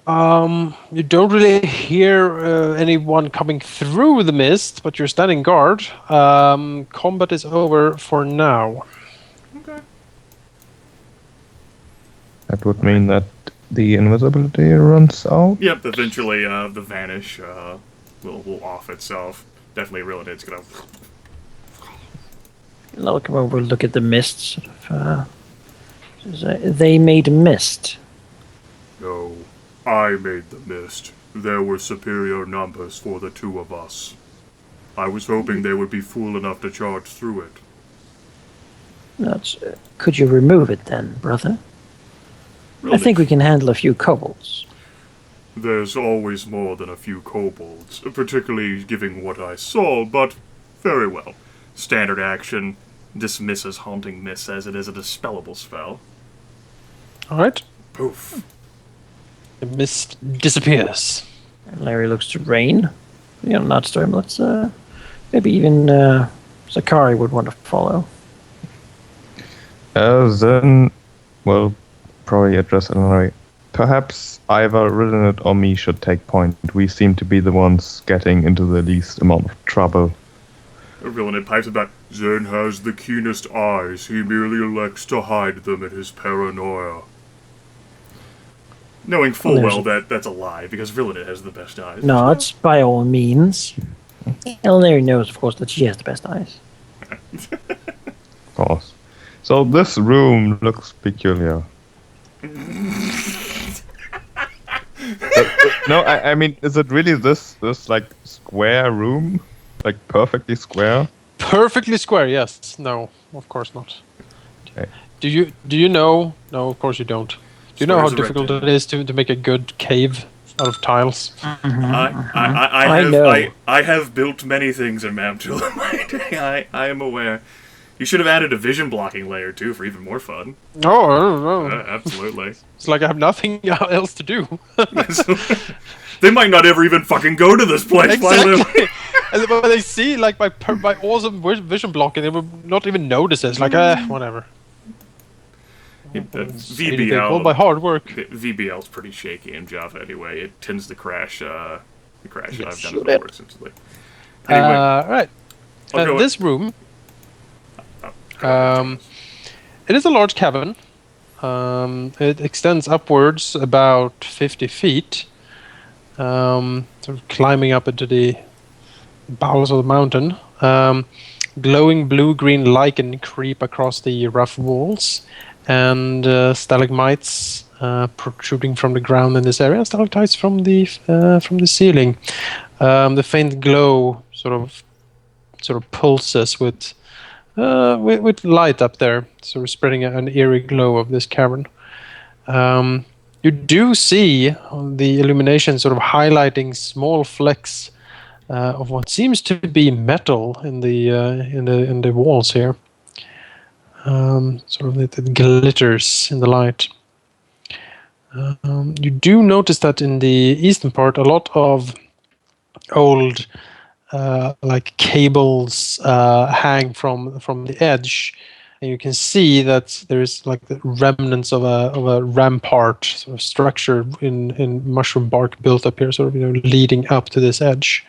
You don't really hear anyone coming through the mist, but you're standing guard. Combat is over for now. Okay. That would mean that the invisibility runs out. Yep. Eventually, the vanish will off itself. Definitely, Rilinid's gonna. We'll look at the mist. Sort of, they made a mist. No, I made the mist. There were superior numbers for the two of us. I was hoping they would be fool enough to charge through it. Could you remove it then, brother? Really? I think we can handle a few kobolds. There's always more than a few kobolds, particularly given what I saw, but very well. Standard action dismisses Haunting Mist as it is a dispellable spell. Alright. Poof. The mist disappears. And Larry looks to Rain. Not Storm. Let's maybe even Zakari would want to follow. Then we'll probably address Alauneari. Perhaps either Rilinid or me should take point. We seem to be the ones getting into the least amount of trouble. Rilinid pipes about, Zyn has the keenest eyes. He merely elects to hide them in his paranoia. Knowing full well that that's a lie, because Rilinid has the best eyes. No, it's by all means. Alauneari knows, of course, that she has the best eyes. Of course. So this room looks peculiar. No, I mean, is it really this like square room? Like perfectly square? Perfectly square, yes. No, of course not. Okay. Do you know? No, of course you don't. Do you know how difficult it is to make a good cave out of tiles? I have built many things in MapTool in my day. I am aware. You should have added a vision blocking layer too for even more fun. Oh, I don't know. Absolutely. It's like I have nothing else to do. They might not ever even fucking go to this place. Exactly. And when they see like my awesome vision blocking, they will not even notice it. It's like whatever. VBL. All my hard work. VBL's pretty shaky in Java anyway. It tends to crash. Yes, I've done it before essentially. Anyway, right. This room. It is a large cavern. It extends upwards about 50 feet, sort of climbing up into the bowels of the mountain. Glowing blue-green lichen creep across the rough walls, and stalagmites protruding from the ground in this area. Stalactites from the ceiling. The faint glow sort of pulses with light up there, sort of spreading an eerie glow of this cavern. You do see the illumination sort of highlighting small flecks of what seems to be metal in the walls here. Sort of it glitters in the light. You do notice that in the eastern part, a lot of old like cables hang from the edge, and you can see that there is like the remnants of a rampart sort of structure in mushroom bark built up here, sort of leading up to this edge.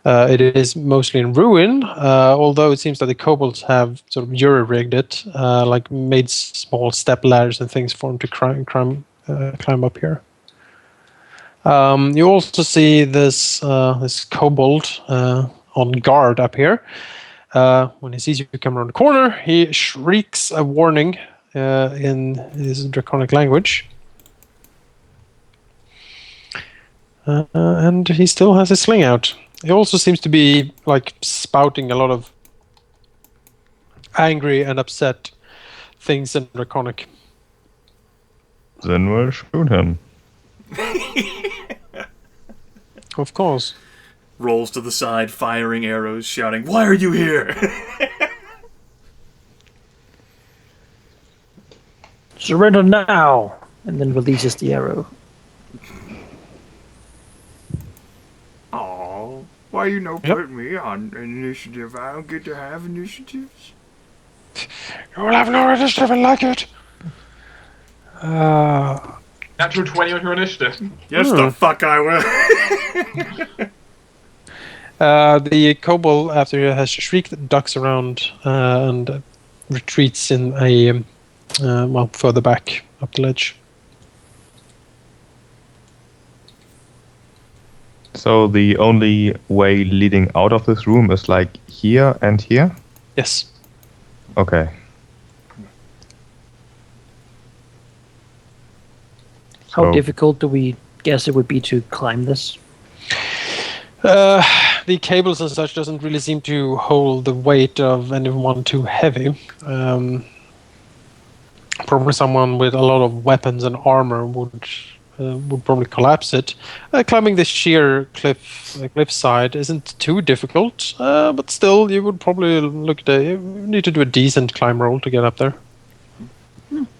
It is mostly in ruin, although it seems that the kobolds have sort of jury-rigged it, like made small step ladders and things for them to climb up here. You also see this kobold on guard up here. When he sees you come around the corner, he shrieks a warning in his draconic language. And he still has his sling out. He also seems to be like spouting a lot of angry and upset things in draconic. Then we'll shoot him. Of course. Rolls to the side, firing arrows, shouting, "Why are you here?" Surrender now! And then releases the arrow. Aww, why you no put me on initiative? I don't get to have initiatives. You will have no initiative like it. Natural 20 on your initiative. Yes, the fuck I will. The kobold, after he has shrieked, ducks around and retreats in a further back up the ledge. So the only way leading out of this room is like here and here? Yes. Okay. How So- difficult do we guess it would be to climb this? The cables and such doesn't really seem to hold the weight of anyone too heavy. Probably someone with a lot of weapons and armor would probably collapse it. Climbing this sheer cliffside isn't too difficult, but still, you would probably you need to do a decent climb roll to get up there.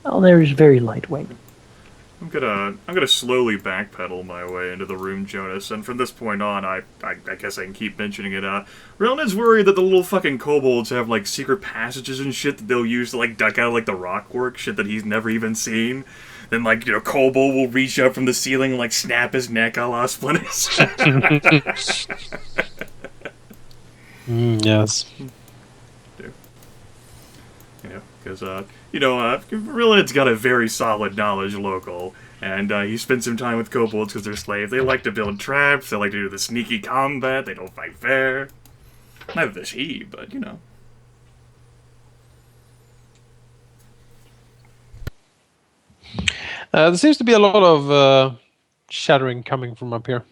Oh, there is very lightweight. I'm gonna slowly backpedal my way into the room, Jonas, and from this point on, I guess I can keep mentioning it. Rilinid's worried that the little fucking kobolds have like secret passages and shit that they'll use to like duck out of like the rockwork, shit that he's never even seen. Then like kobold will reach up from the ceiling and like snap his neck a la Splinters. Yes. Because, Rilinid's got a very solid knowledge local, and he spent some time with kobolds because they're slaves. They like to build traps, they like to do the sneaky combat, they don't fight fair. Neither does he, but, There seems to be a lot of shattering coming from up here.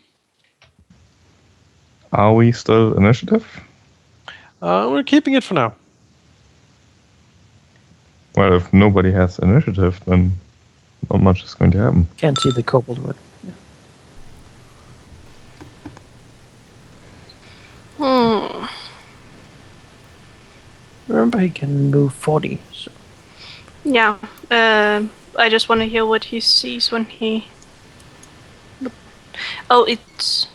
Are we still initiative? We're keeping it for now. Well, if nobody has initiative, then not much is going to happen. Can't see the kobold wood. Remember, he can move 40. So. Yeah. I just want to hear what he sees when he. Oh, it's.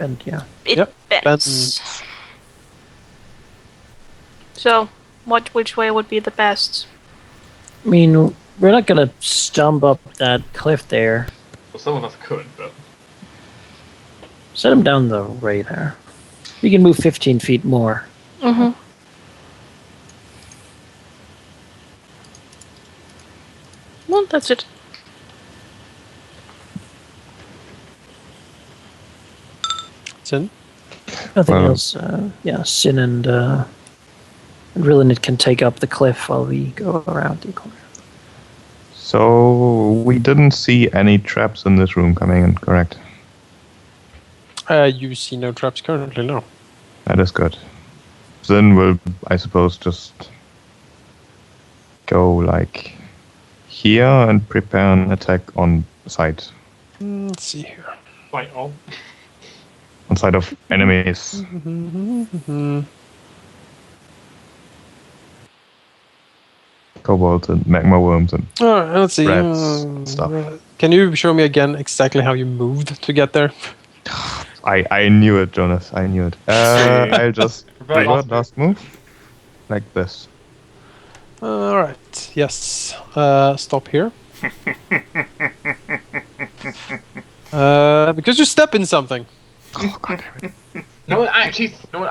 And yeah. It Yep, bends. So, which way would be the best? I mean, we're not gonna stump up that cliff there. Well, some of us could, but Set him down the way there. We can move 15 feet more. Mm-hmm. Well, that's it. Zyn? Nothing Well- else. Zyn and Rilinid can take up the cliff while we go around the corner. So we didn't see any traps in this room coming in, correct? You see no traps currently, no. That is good. Then we'll, I suppose, just go like here and prepare an attack on site. Let's see here. fight all. On side of enemies. Kobolds and magma worms and Alright, let's see. Rats, stuff. Can you show me again exactly how you moved to get there? I knew it, Jonas. I knew it. I'll just Right. revert last move. Like this. Alright, yes. Stop here. Because you step in something. Oh, God damn it. No one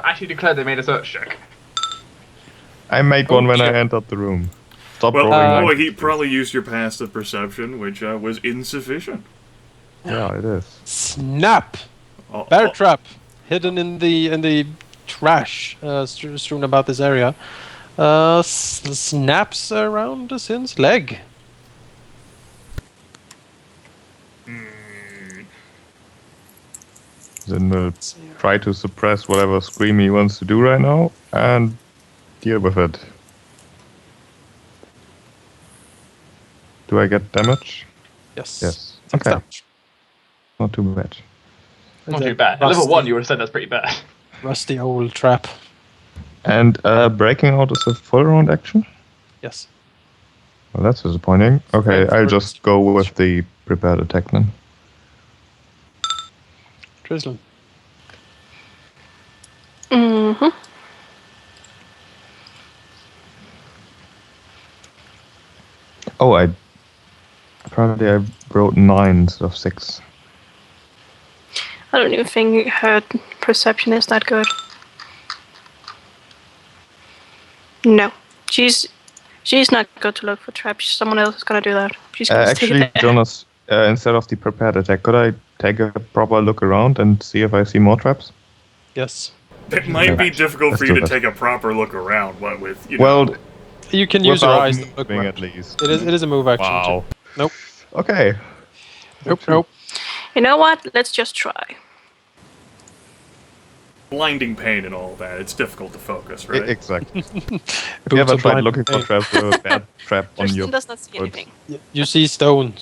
actually declared they made a search check. I made one when I shit. entered the room. Stop Well, rolling. he probably used your passive perception, which was insufficient. Yeah, it is. Snap! Oh, Bear oh, trap hidden in the trash strewn about this area. Snaps around Zyn's leg. Then we'll try to suppress whatever scream he wants to do right now and deal with it. Do I get damage? Yes. Yes. Six Okay. damage. Not too bad. Not It's too a bad. At level rusty- 1, you would have said that's pretty bad. Rusty old trap. And breaking out is a full round action? Yes. Well, that's disappointing. Okay, I'll just go with the prepared attack then. Drizzle. Mm-hmm. Oh, I Apparently I wrote 9 instead of 6. I don't even think her perception is that good. No. She's not good to look for traps. Someone else is gonna do that. She's gonna stay Actually, there. Jonas, instead of the prepared attack, could I take a proper look around and see if I see more traps? Yes. It might be difficult Let's for you do to that. take a proper look around. What with you Well, know. You can use your without eyes to look moving around. at least. It is a move action. Wow. Too. Nope. Okay. Nope. You know what? Let's just try. Blinding pain and all that. It's difficult to focus, right? Exactly. Have you Boots ever of tried blind looking for pain. traps with a bad trap on Tristan your does not see foot? anything. You see stone.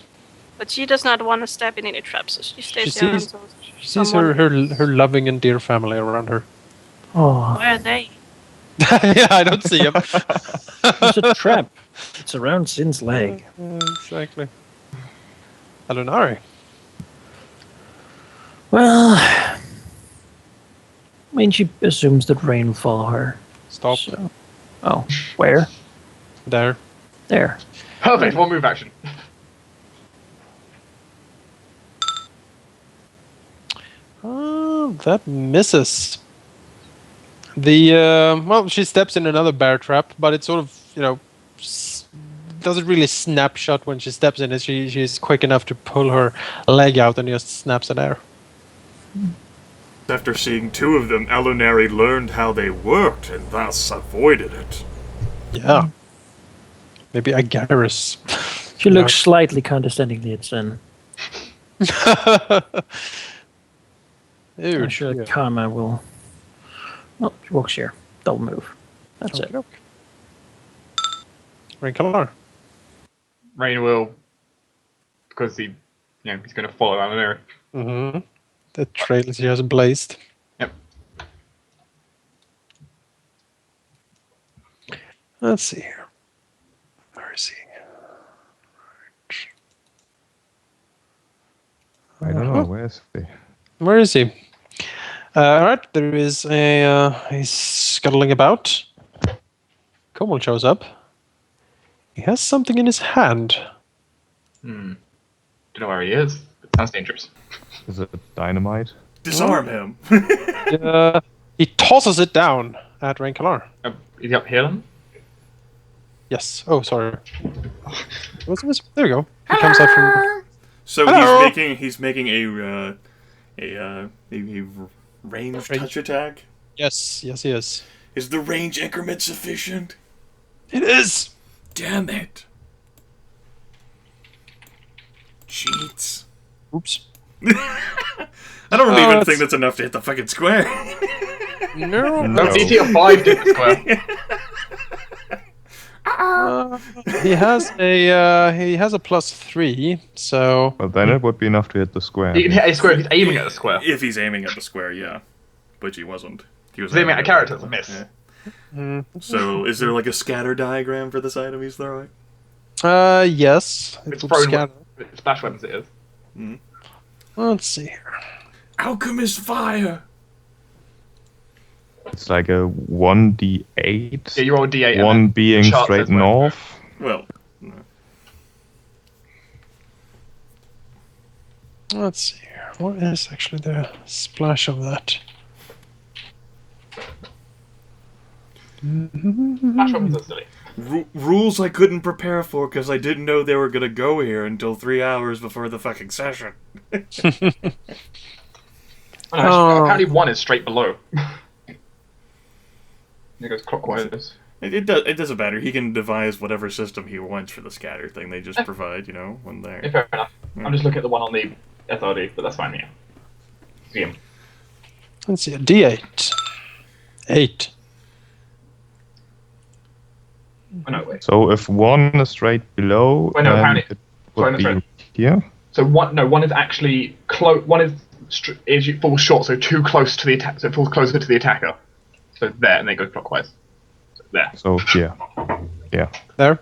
But she does not want to step in any traps, so she stays She there sees- until She sees someone- her loving and dear family around her. Oh, Where are they? Yeah, I don't see him. it's a trap. It's around Zyn's leg. Exactly. Alauneari. Well, I mean, she assumes that Rain will follow her. Stop. So. Oh, where? There. There. Perfect. One move action. Oh, that misses. The well, she steps in another bear trap, but it sort of doesn't really snap shut when she steps in it. She's quick enough to pull her leg out and just snaps it there. After seeing 2 of them, Alauneari learned how they worked and thus avoided it. Yeah. Maybe Agaris. She looks slightly condescendingly at Zyn. I'm sure the karma will. Oh, she walks here. Double move. That's it. Rae'nkalar. Rain will, because he's going to follow Alauneari. Mm-hmm. The trail she has blazed. Yep. Let's see here. Where is he? I don't know, where is he? Where is he? Alright, there is he's scuttling about. Kobold shows up. He has something in his hand. Don't know where he is. It sounds dangerous. Is it dynamite? Disarm him. He tosses it down at Rae'nkalar. Is he up here then? Yes. Oh, sorry. What's this? There we go. He comes out from. So Hello. he's making a range touch attack. Yes, he is. Is the range increment sufficient? It is. Damn it! Cheats. Oops. I don't even it's- think that's enough to hit the fucking square. No. No. DC of 5 did the square. He has a +3, so Well, then it would be enough to hit the square. He can hit a square if he's aiming at the square. If he's aiming at the square, yeah. But he wasn't. He was If he's aiming at a character, the it's a miss. So, is there like a scatter diagram for this item he's throwing? yes. It It's would thrown scatter. with splash weapons, it is. Let's see here. Alchemist fire! It's like a 1d8. Yeah, you roll a d8. and One then being chart straight says where. north. Well, Let's see here. What is actually the splash of that? Splash weapons are silly. rules I couldn't prepare for because I didn't know they were gonna go here until 3 hours before the fucking session. Apparently 1 is straight below. It goes clockwise. It doesn't matter. He can devise whatever system he wants for the scatter thing. They just provide, when Yeah, they're... fair enough. I'm just looking at the one on the SRD, but that's fine, yeah. See him. Let's see. A D8. 8. Oh, no, wait. So if 1 is straight below, Wait, no, then apparently- it would sorry, be here. So one is actually close. One is it falls short, so too close to the attack. So it falls closer to the attacker. So there, and then it goes clockwise. So there. So here. Yeah. There.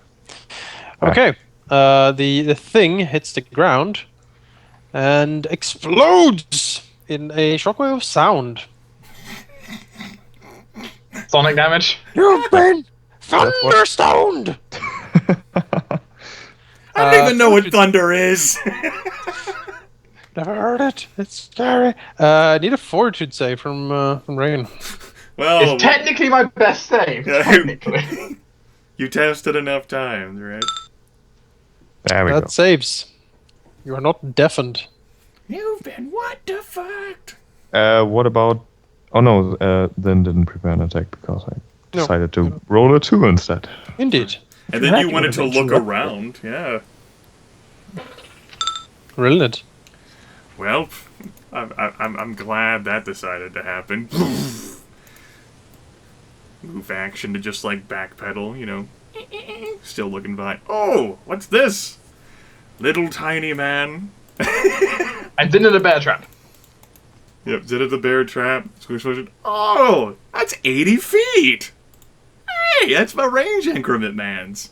Okay. The thing hits the ground and explodes in a shockwave of sound. Sonic damage. You've been thunderstoned! I don't even know what thunder is. Never heard it. It's scary. I need a fortitude save from Rain. Well, It's technically my best save. Technically. you tested enough times, right? There we go. That saves. You are not deafened. You've been what the fuck? What about... Oh no, then didn't prepare an attack because I No. decided to roll a 2 instead. Indeed. And then you wanted to look around, yeah. Rilinid. Well, I'm glad that decided to happen. Move action to just like backpedal, you know. Still looking by. Oh, what's this? Little tiny man. And then in a bear trap. Yep, did it the bear trap. Squish, squish it. Oh, that's 80 feet. Hey, that's my range increment man's.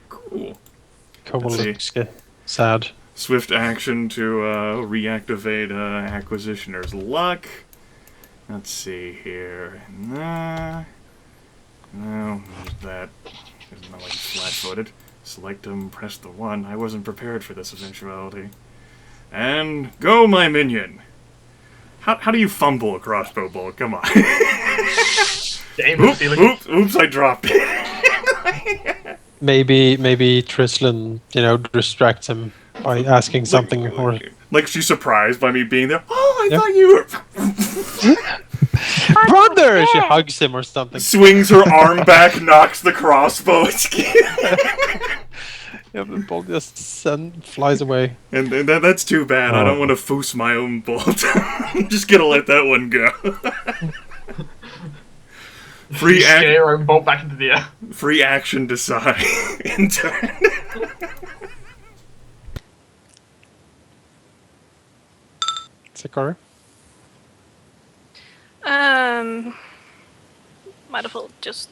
Cool. Kobold-like. Sad. Swift action to reactivate Acquisitioner's Luck. Let's see here. No, there's that. There's not like flat-footed. Select them, press the 1. I wasn't prepared for this eventuality. And go, my minion. How do you fumble a crossbow bolt? Come on. Oops, I dropped it. Maybe Trislin, distracts him by asking something or... Like she's surprised by me being there. Oh, I thought you were... Brother! She hugs him or something. Swings her arm back, knocks the crossbow. Yeah, the bolt just flies away. And that's too bad. I don't want to foos my own bolt. I'm just gonna let that one go. Scare your own bolt back into the air. Free action decide in turn. Sakari? Might as well just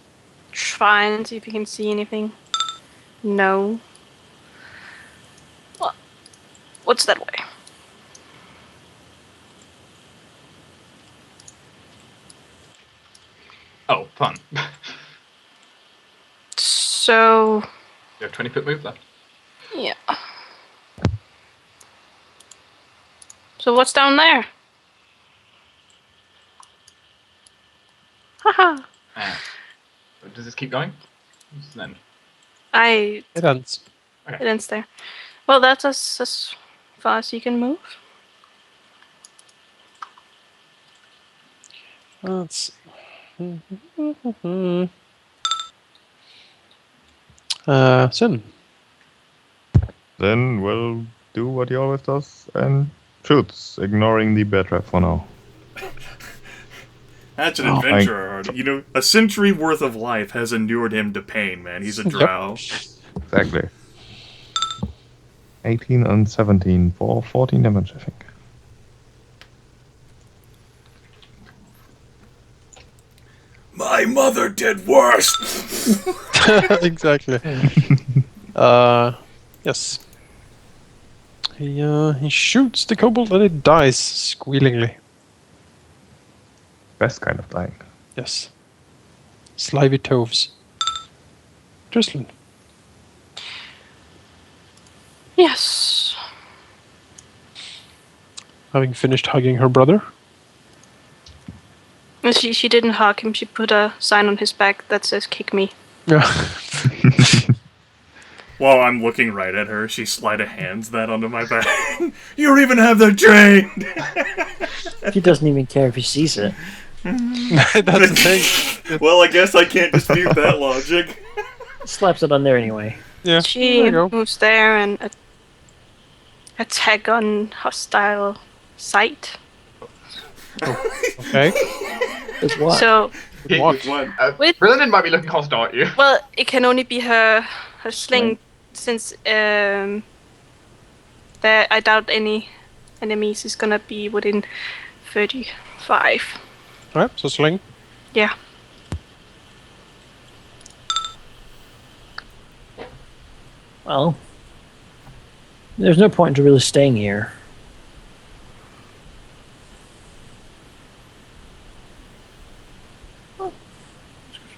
try and see if you can see anything. No. What's that way? Oh, fun. So... You have 20-foot move left. Yeah. So what's down there? Haha. Does this keep going? Then. It ends. It ends there. Well, that's as far as you can move. Let's see. Zyn. Then we'll do what he always does and shoots, ignoring the bear trap for now. That's an adventurer. A century worth of life has inured him to pain, man. He's a drow. Exactly. 18 and 17 for 14 damage, I think. My mother did worse! Exactly. Yes. He shoots the kobold and it dies squealingly. Best kind of dying. Yes. Slivy toves. Trislin. Yes. Having finished hugging her brother. She didn't hug him. She put a sign on his back that says "Kick me." Yeah. While I'm looking right at her, she sleight of hands that onto my back. You don't even have that trained! He doesn't even care if he sees it. That's the thing. Well, I guess I can't dispute that logic. Slaps it on there anyway. Yeah. She there you go. moves there and attack on hostile site. Okay. With what? So, What? With- Rilinid might be looking hostile at you. well, it can only be her sling since there I doubt any enemies is gonna be within 35. Alright, so sling. Yeah. Well, there's no point to really staying here.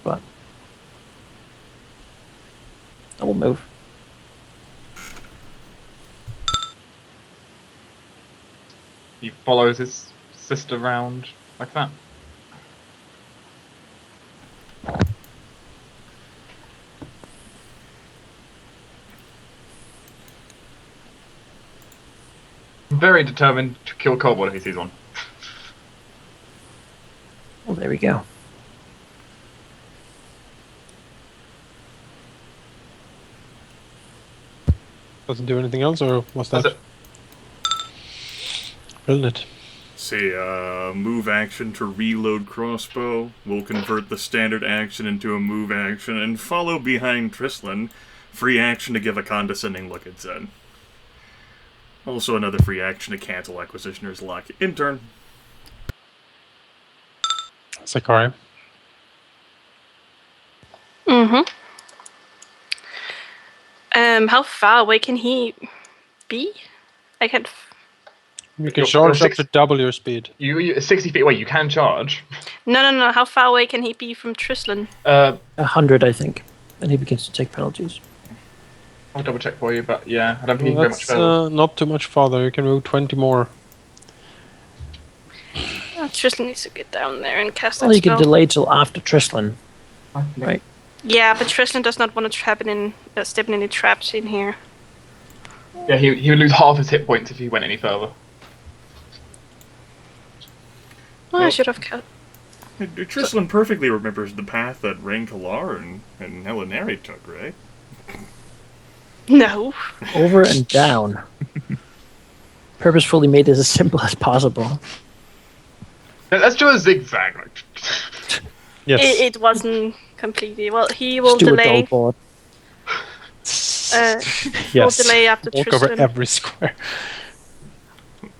Spot. I will move. He follows his sister around like that. Very determined to kill kobold if he sees one. Well, there we go. Doesn't do anything else, or what's that? That's it. Rilinid. See, move action to reload crossbow. We'll convert the standard action into a move action and follow behind Trislin. Free action to give a condescending look at Zyn. Also another free action to cancel Acquisitioner's Lock. In turn. Sakari. How far away can he be? I can't. You can You're charge up six- to double your speed. You 60 feet away. You can charge. No. How far away can he be from Trislin? 100, I think. And he begins to take penalties. I'll double check for you, but yeah, I don't think you can go much That's further. not too much farther. You can move 20 more. Trislin needs to get down there and cast that Well, you can spell. delay till after Trislin. Right. Yeah, but Trislin does not want to step in any traps in here. Yeah, he would lose half his hit points if he went any further. I should have cut. Trislin perfectly remembers the path that Rae'nkalar and Alauneari took, right? No. Over and down. Purposefully made this as simple as possible. Let's do a zigzag. Like, Yes. It wasn't completely. Well, he will Just do a delay. dull board. Will delay after Walk over Trislin. every square.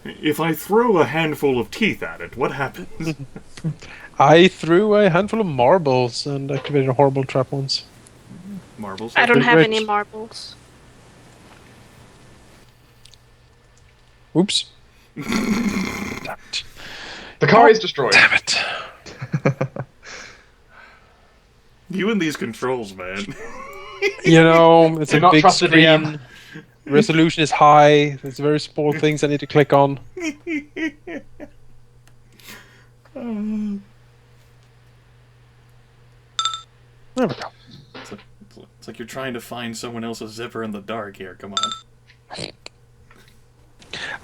If I throw a handful of teeth at it, what happens? I threw a handful of marbles and activated a horrible trap once. Marbles? I don't been have rich. any marbles. Oops. the car is destroyed. Damn it. You and these controls, man. You know, it's Do a not big trust the screen. DM. Resolution is high. There's very small things I need to click on. There we go. It's like you're trying to find someone else's zipper in the dark here. Come on.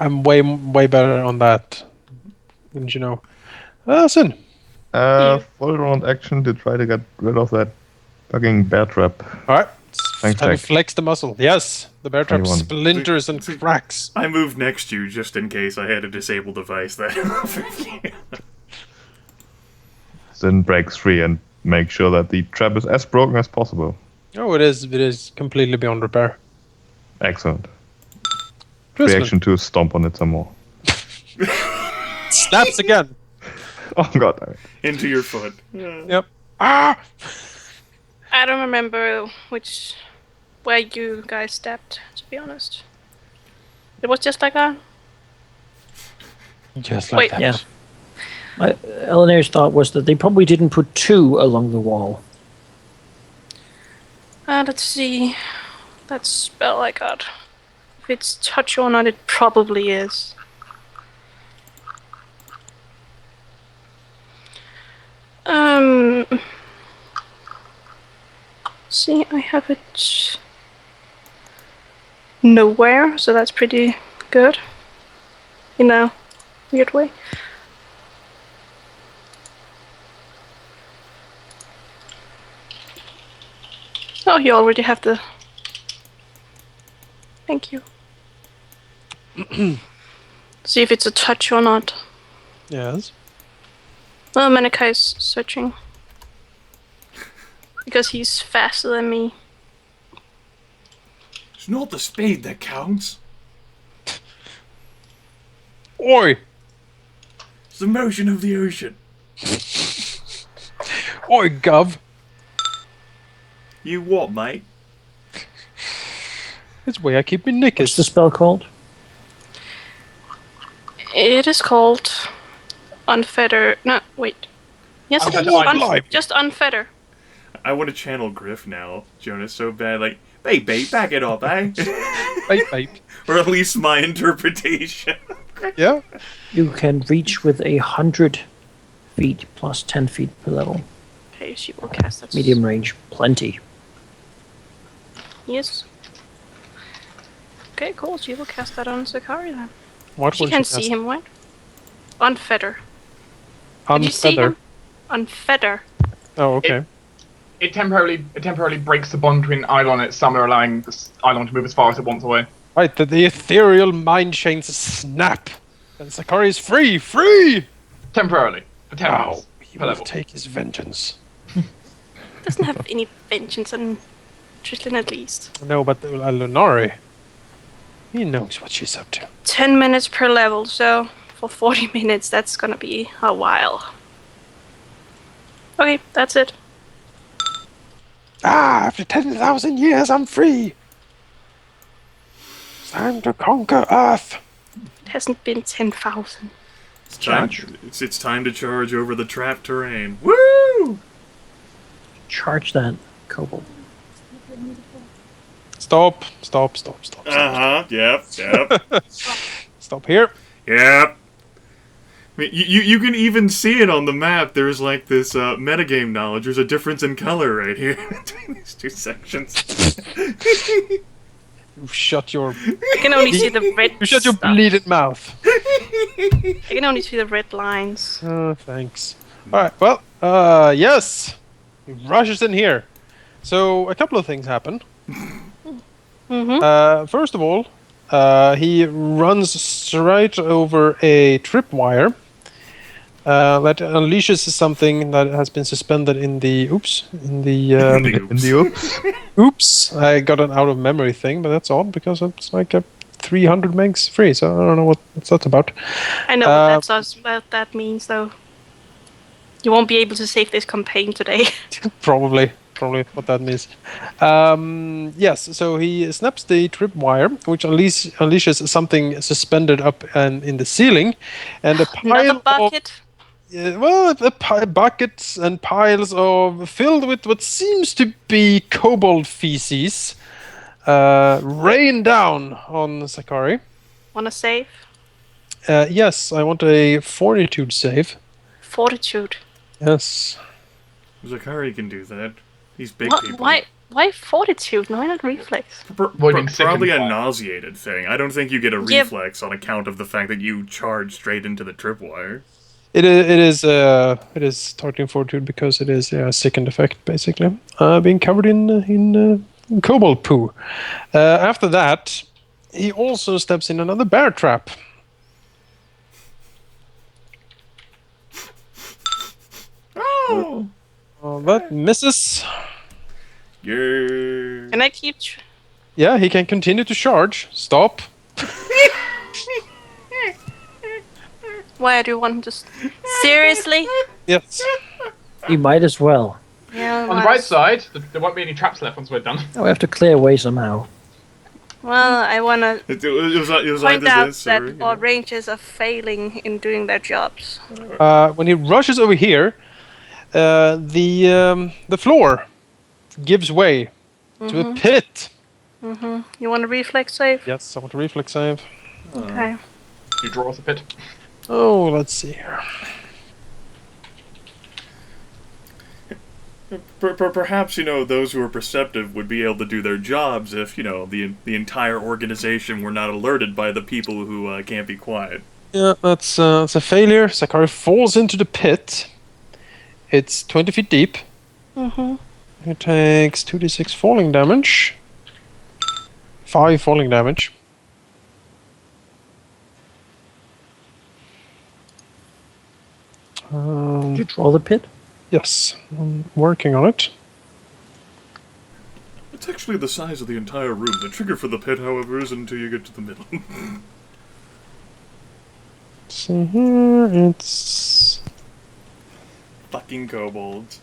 I'm way better on that. Didn't you know? Zyn. Full round action to try to get rid of that fucking bear trap. Alright. Thanks, Time to Jack. flex the muscle. Yes. The bear trap 21. splinters and cracks. I moved next to you just in case I had a disabled device that. Then breaks free and make sure that the trap is as broken as possible. Oh, it is. It is completely beyond repair. Excellent. Trislin. Reaction to stomp on it some more. Snaps again. Oh god damn it. Into your foot. Yep. Ah! I don't remember where you guys stepped, to be honest. It was just like that? Just like Wait. that. Yeah. Eleanor's thought was that they probably didn't put two along the wall. Let's see. That spell I got. If it's touch or not, it probably is. See, I have it nowhere, so that's pretty good. In a weird way. Oh, you already have the... Thank you. See if it's a touch or not. Yes. Oh, Manaki is searching. Because he's faster than me. It's not the speed that counts. Oi! It's the motion of the ocean. Oi, Gov! You what, mate? It's the way I keep me What's knickers. the spell called? It is called Unfetter. No, wait. Yes, it is. Unfetter. Just Unfetter. I want to channel Griff now, Jonas, so bad. Like, babe, back it up, eh? Bait, bait. Or at least my interpretation. Yeah. You can reach with 100 feet plus 10 feet per level. Okay, she will cast that. Medium range, plenty. Yes. Okay, cool. She will cast that on Zakari then. What She will can cast? see him, right? Unfeather. Did you see Unfeather. him? Unfeather. Oh, okay. It temporarily breaks the bond between Eidolon and its summoner, allowing Eidolon to move as far as it wants away. Right, the ethereal mind chains snap. And Zakari is free! Free! Temporarily. For 10 Now minutes. he Per will level. take his vengeance. Doesn't have any vengeance on Trislin at least. No, but Alauneari, he knows what she's up to. 10 minutes per level, so for 40 minutes that's gonna be a while. Okay, that's it. Ah, after 10,000 years, I'm free! It's time to conquer Earth! It hasn't been 10,000. It's time to charge over the trapped terrain. Woo! Charge that kobold. Stop. Yep. Stop here. Yep. I mean, you can even see it on the map. There's like this metagame knowledge. There's a difference in color right here between these two sections. You shut your... I can only see the red You shut your stuff. bleeded mouth. I can only see the red lines. Oh, thanks. Alright, well, yes! He rushes in here. So, a couple of things happen. Mm-hmm. First of all, he runs straight over a tripwire that unleashes something that has been suspended in the... Oops. In the... In the oops. oops! I got an out-of-memory thing, but that's odd because it's like a 300 megs free, so I don't know what that's about. I know what that means, though. You won't be able to save this campaign today. Probably what that means. Yes, so he snaps the tripwire, which unleashes something suspended up and in the ceiling, and a pile Another bucket. buckets and piles of filled with what seems to be kobold feces rain down on Zakari. Wanna save? Yes, I want a fortitude save. Fortitude. Yes. Zakari can do that. He's big What? people. Why fortitude? Why not reflex? Avoiding sick Probably and a fire. nauseated thing. I don't think you get a Yeah. reflex on account of the fact that you charge straight into the tripwire. It is targeting fortitude because it is a sickened effect, basically. Being covered in kobold poo. After that, he also steps in another bear trap. Oh! That misses. Yeah. Can I keep? Yeah, he can continue to charge. Stop. Why do you want him to? Seriously? Yes. You might as well. Yeah. On the right side, there won't be any traps left once we're done. Oh, we have to clear away somehow. Well, I wanna It was like point out this, that sorry, our rangers are failing in doing their jobs. When he rushes over here, the floor gives way to a pit. You want a reflex save? Yes, I want a reflex save. Okay. You draw us a pit. Oh, let's see here. Perhaps, those who are perceptive would be able to do their jobs if, the entire organization were not alerted by the people who can't be quiet. Yeah, that's a failure. Zakari falls into the pit. It's 20 feet deep. He takes 2d6 falling damage. 5 falling damage. Did you draw the pit? Yes, I'm working on it. It's actually the size of the entire room. The trigger for the pit, however, is until you get to the middle. See here, it's... Fucking kobolds.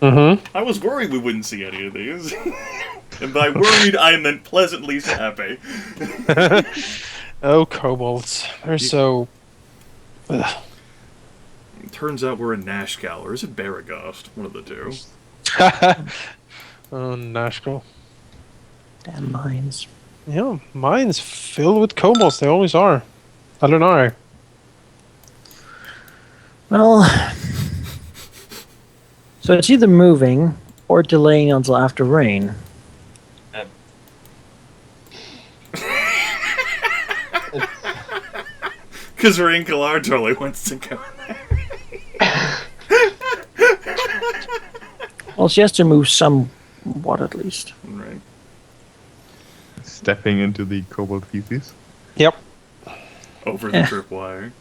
Mm-hmm. I was worried we wouldn't see any of these. And by worried, I meant pleasantly happy. Oh, kobolds. They're so... Ugh. Turns out we're in Nashgal, or is it Baragost? One of the two. Oh, Nashkel. Damn mines. Yeah, mine's filled with kobolds. They always are. Alauneari. Well, so it's either moving or delaying until after rain. Because Rae'nkalar totally wants to go there. Well, she has to move somewhat at least. Right. Stepping into the kobold feces. Yep. Over the tripwire.